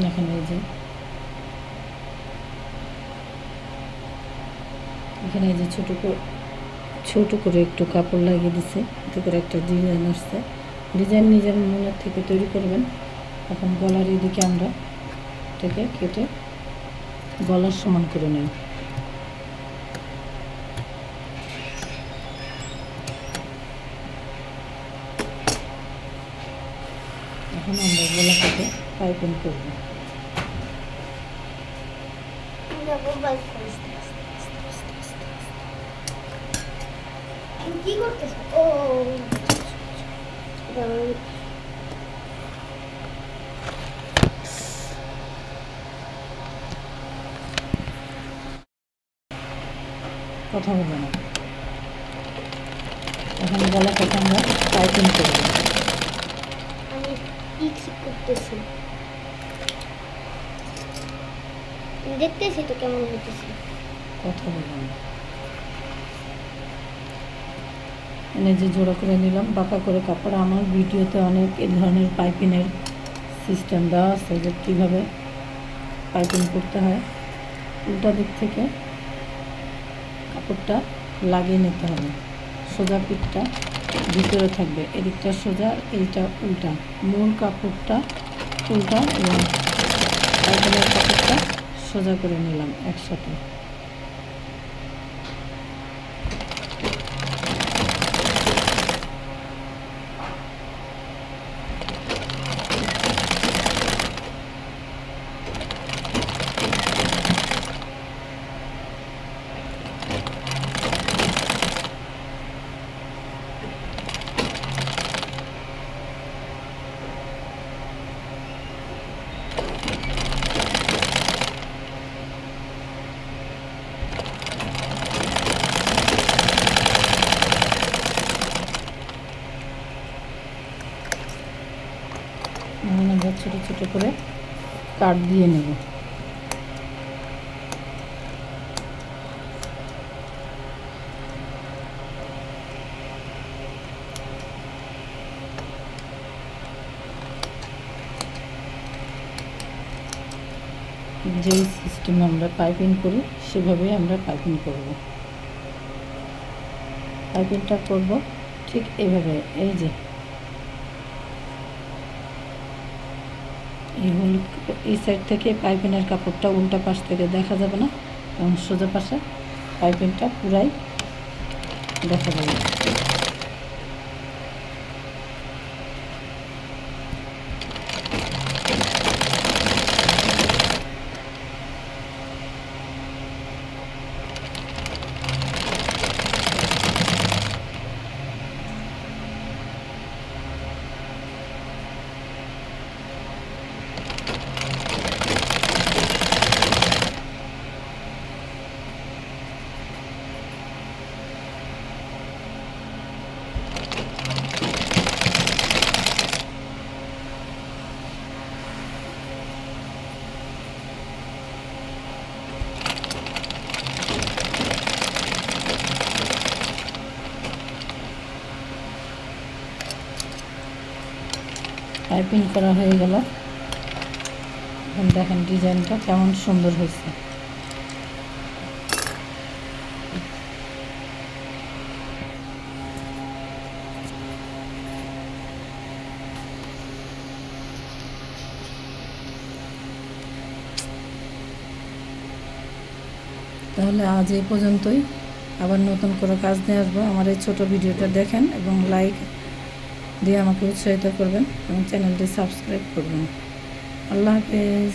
এখানে এই যে এখানে এই যে ছোট করে একটু কাপড় লাগিয়ে দিছে, এতে করে একটা ডিজাইন আসছে। ডিজাইন নিজের মনের থেকে তৈরি করবেন। এখন গলার এদিকে আমরা এটাকে কেটে গলার সমান করে নেই। এখন আমরা গলা কেটে পাইপিং করব। কি করতেছ? ও কথা বলবো না। এখন গলা কেটে আমরা পাইপিং করব। আমি ঠিক করতেছি, দেখতেছি তো কেমন হইতেছে। কথা বলবো না। এনে যে জোড়া করে নিলাম বাঁকা করে কাপড়। আমার ভিডিওতে অনেক এই ধরনের পাইপিংয়ের সিস্টেম দেওয়া আছে, যে কীভাবে পাইপিং করতে হয়। উল্টা দিক থেকে কাপড়টা লাগিয়ে নিতে হবে। সোজা পিঠটা ভিতরে থাকবে, এদিকটা সোজা, এইটা উল্টা। মূল কাপড়টা উল্টা এবং পাইপিংয়ের কাপড়টা সোজা করে নিলাম একসাথে। এখন আমরা ছোটো ছোটো করে কাট দিয়ে নেব। যেই সিস্টেমে আমরা পাইপিং করি সেভাবেই আমরা পাইপিং করব। পাইপিংটা করব ঠিক এইভাবে। এই যে এই সাইড থেকে পাইপিংয়ের কাপড়টা উল্টা পাশ থেকে দেখা যাবে না, এবং সোজা পাশে পাইপিংটা পুরাই দেখা যাবে। পাইপিং করা হয়ে গেল। এখন দেখেন ডিজাইনটা কেমন সুন্দর হয়েছে। তাহলে আজ এই পর্যন্তই। আবার নতুন করে কাজ নিয়ে আসবো। আমার এই ছোটো ভিডিওটা দেখেন এবং লাইক দিয়ে আমাকে উৎসাহিত করবেন এবং চ্যানেলটি সাবস্ক্রাইব করবেন। আল্লাহ হাফেজ।